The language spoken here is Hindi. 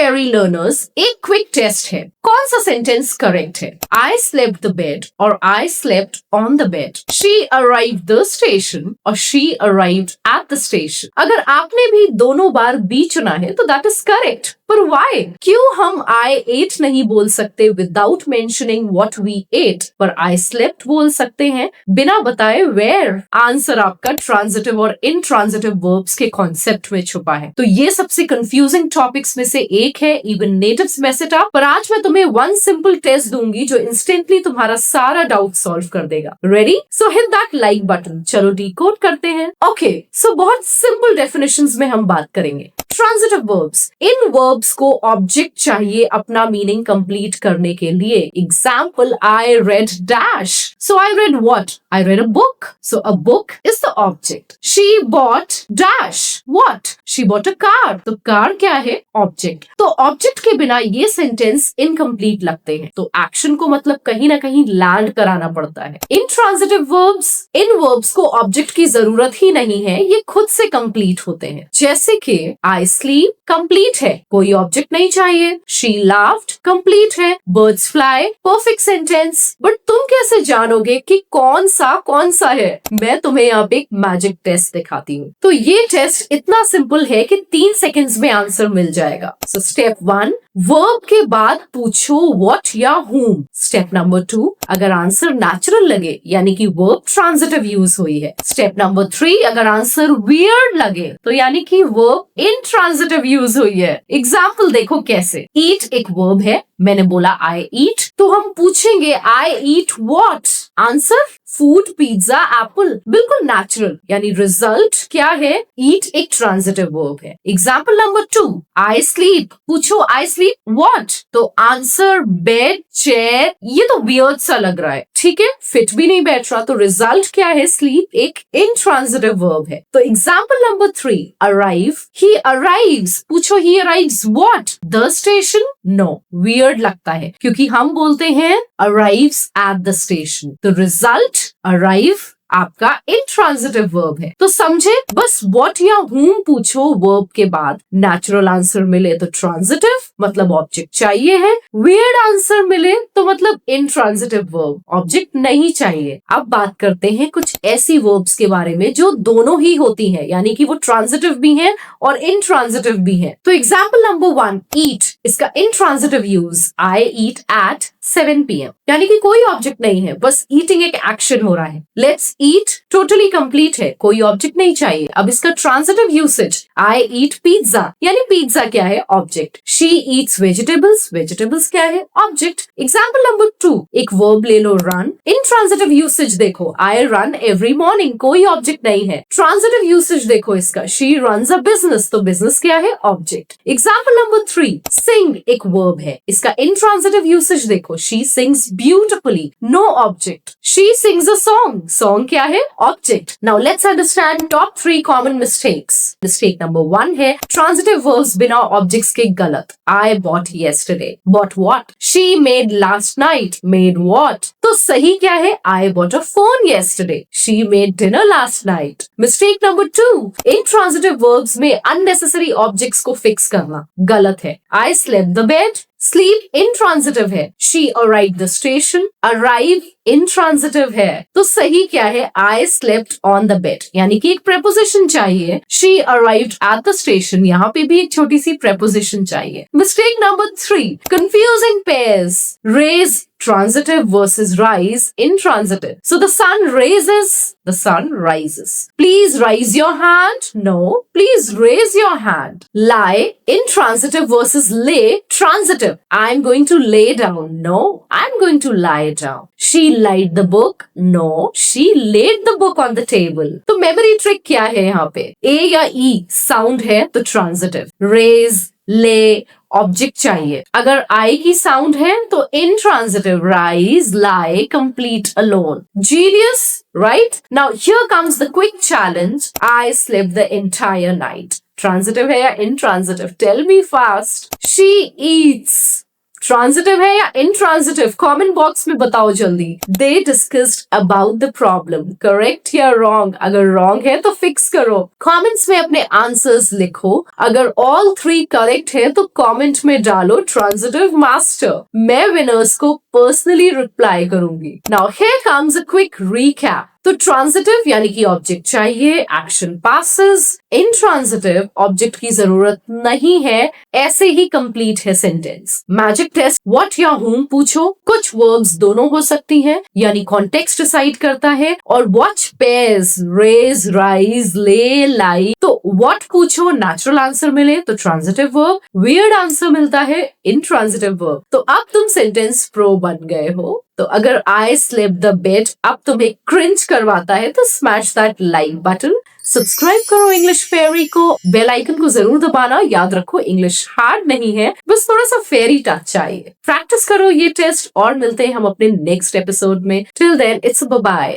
टेरी लर्नर्स, एक क्विक टेस्ट है। कौन सा सेंटेंस करेक्ट है? आई स्लेप्ट द बेड और I slept on the bed. She arrived the station और she arrived at the station. अगर आपने भी दोनों बार बी चुना है तो दैट इज करेक्ट। पर व्हाई? क्यों हम आई एट नहीं बोल सकते without mentioning what we ate, पर आई स्लेप्ट बोल सकते हैं बिना बताए वेयर? आंसर आपका ट्रांजिटिव और इंट्रांजिटिव वर्ब्स के कॉन्सेप्ट में छुपा है। तो ये सबसे कंफ्यूजिंग टॉपिक्स में से एक है, even natives mess it up. पर आज मैं तुम्हें वन सिंपल टेस्ट दूंगी जो इंस्टेंटली तुम्हारा सारा डाउट सॉल्व कर देगा। Ready? So hit that like button. चलो डिकोड करते हैं। ओके, सो बहुत सिंपल डेफिनेशंस में हम बात करेंगे। ट्रांजिटिव वर्ब्स, इन वर्ब्स को ऑब्जेक्ट चाहिए अपना मीनिंग कंप्लीट करने के लिए। Example, I read dash, so I read what? I read a book, so a book is the object. She bought dash, what? She bought a car, तो कार क्या है? ऑब्जेक्ट। तो ऑब्जेक्ट के बिना ये सेंटेंस इनकम्प्लीट लगते हैं, तो एक्शन को मतलब कहीं ना कहीं लैंड कराना पड़ता है। इंट्रांजिटिव वर्ब्स, इन वर्ब्स को ऑब्जेक्ट की जरूरत ही नहीं है, ये खुद से कंप्लीट होते हैं। जैसे कि आई स्लीप कंप्लीट है, कोई ऑब्जेक्ट नहीं चाहिए। शी लाफ्ड कंप्लीट है। Birds fly perfect sentence. But तुम कैसे जानोगे कि कौन सा है? मैं तुम्हें यहाँ पे एक मैजिक टेस्ट दिखाती हूँ। तो ये टेस्ट इतना सिंपल है कि 3 सेकेंड्स में आंसर मिल जाएगा। सो स्टेप 1, वर्ब के बाद पूछो व्हाट या whom। स्टेप नंबर 2, अगर आंसर नेचुरल लगे यानी कि वर्ब ट्रांजिटिव यूज हुई है। स्टेप नंबर 3, अगर आंसर वियर्ड लगे तो यानी कि वर्ब इंट्रांजिटिव यूज हुई है। एग्जाम्पल देखो कैसे। ईट एक वर्ब है, मैंने बोला आई ईट, तो हम पूछेंगे I eat what? Answer food, pizza, apple, बिल्कुल नेचुरल। यानी रिजल्ट क्या है? ईट एक ट्रांजिटिव वर्ब है। एग्जाम्पल नंबर 2, आई स्लीप, पूछो आई स्लीप व्हाट? तो आंसर बेड, चेयर। ये तो वियर्ड सा लग रहा है, ठीक है, फिट भी नहीं बैठ रहा, तो रिजल्ट क्या है? स्लीप एक इंट्रांजिटिव वर्ब है। तो example number 3, arrive, he arrives, पूछो he arrives what? The station? No, weird लगता है क्योंकि हम बोलते हैं अराइव्स एट द स्टेशन। तो रिजल्ट अराइव आपका इंट्रांजिटिव वर्ब है। तो समझे? बस व्हाट या whom पूछो वर्ब के बाद, नेचुरल आंसर मिले तो ट्रांजिटिव मतलब ऑब्जेक्ट चाहिए है, वियर्ड आंसर मिले तो मतलब इंट्रांजिटिव वर्ब, ऑब्जेक्ट नहीं चाहिए। अब बात करते हैं कुछ ऐसी वर्ब्स के बारे में जो दोनों ही होती हैं, यानी कि वो ट्रांजिटिव भी हैं और इंट्रांजिटिव भी हैं। तो एग्जाम्पल नंबर 1, ईट, इसका इंट्रांजिटिव यूज, आई ईट एट 7 PM, यानी कि कोई ऑब्जेक्ट नहीं है, बस ईटिंग एक एक्शन हो रहा है। लेट्स ईट टोटली कंप्लीट है, कोई ऑब्जेक्ट नहीं चाहिए। अब इसका ट्रांजिटिव यूसेज, आई ईट पिज्जा, यानी पिज्जा क्या है? Object. She Yeats vegetables, vegetables क्या है? ऑब्जेक्ट। एग्जाम्पल नंबर 2, एक वर्ब ले लो, रन, इंट्रांजिटिव यूसेज देखो, आई रन एवरी मॉर्निंग, कोई ऑब्जेक्ट नहीं है। ट्रांजिटिव यूसेज देखो इसका, शी रन्स अ बिजनेस, तो बिजनेस क्या है? ऑब्जेक्ट। एग्जाम्पल नंबर 3, सिंग एक वर्ब है, इसका इंट्रांजिटिव यूसेज देखो, she sings beautifully, no object. She sings a song, song क्या है? Object. Now let's understand top 3 common mistakes. Mistake number 1 है transitive verbs बिना objects के गलत। I bought yesterday, bought what? She made last night, made what? तो सही क्या है? I bought a phone yesterday, she made dinner last night. Mistake number 2, intransitive verbs में unnecessary objects को fix करना गलत है। I slept the bed, sleep intransitive है। She arrived the station, arrive intransitive है, तो सही क्या है? I slept on the bed, यानी कि एक प्रेपोजिशन चाहिए। She arrived at the station, यहाँ पे भी एक छोटी सी प्रेपोजिशन चाहिए। Mistake number 3, confusing pairs, raise transitive versus rise intransitive. So the sun raises, the sun rises. Please raise your hand. No, please raise your hand. Lie intransitive versus lay transitive. I'm going to lay down. No, I'm going to lie down. She laid the book. No, she laid the book on the table. तो memory trick क्या है यहाँ पे? A या E sound है तो transitive. Raise, lay, ऑब्जेक्ट चाहिए। अगर आई की साउंड है तो intransitive, rise, lie, complete, alone. Genius, right? Now here comes the quick challenge, I slept the entire night. Transitive है या intransitive? Tell me fast. She eats, transitive है या इंट्रांजिटिव? कमेंट बॉक्स में बताओ जल्दी। They discussed about the problem, correct या रॉन्ग? अगर रॉन्ग है तो फिक्स करो। कमेंट्स में अपने आंसर्स लिखो। अगर ऑल 3 करेक्ट है तो कमेंट में डालो ट्रांजिटिव मास्टर। मैं विनर्स को पर्सनली रिप्लाई करूंगी। Now here comes a quick recap. तो ट्रांजिटिव यानी कि ऑब्जेक्ट चाहिए, एक्शन पासेस। इंट्रांजिटिव ऑब्जेक्ट की जरूरत नहीं है, ऐसे ही कंप्लीट है सेंटेंस। मैजिक टेस्ट व्हाट या whom पूछो, कुछ वर्ब्स दोनों हो सकती हैं, यानी कॉन्टेक्स्ट डिसाइड करता है। और वॉच पेयर्स, रेज, राइज, ले, लाई। तो व्हाट पूछो, नेचुरल आंसर मिले तो ट्रांजिटिव वर्ब, वियर्ड आंसर मिलता है इंट्रांजिटिव वर्ब। तो अब तुम सेंटेंस प्रो बन गए हो। तो अगर आई स्लेप द बेड अब तुम्हें क्रिंज करवाता है तो smash that like button, subscribe करो इंग्लिश फेरी को, बेल आइकन को जरूर दबाना। याद रखो इंग्लिश हार्ड नहीं है, बस थोड़ा सा फेरी टच चाहिए। प्रैक्टिस करो ये टेस्ट और मिलते हैं हम अपने नेक्स्ट एपिसोड में। Till then it's bye bye.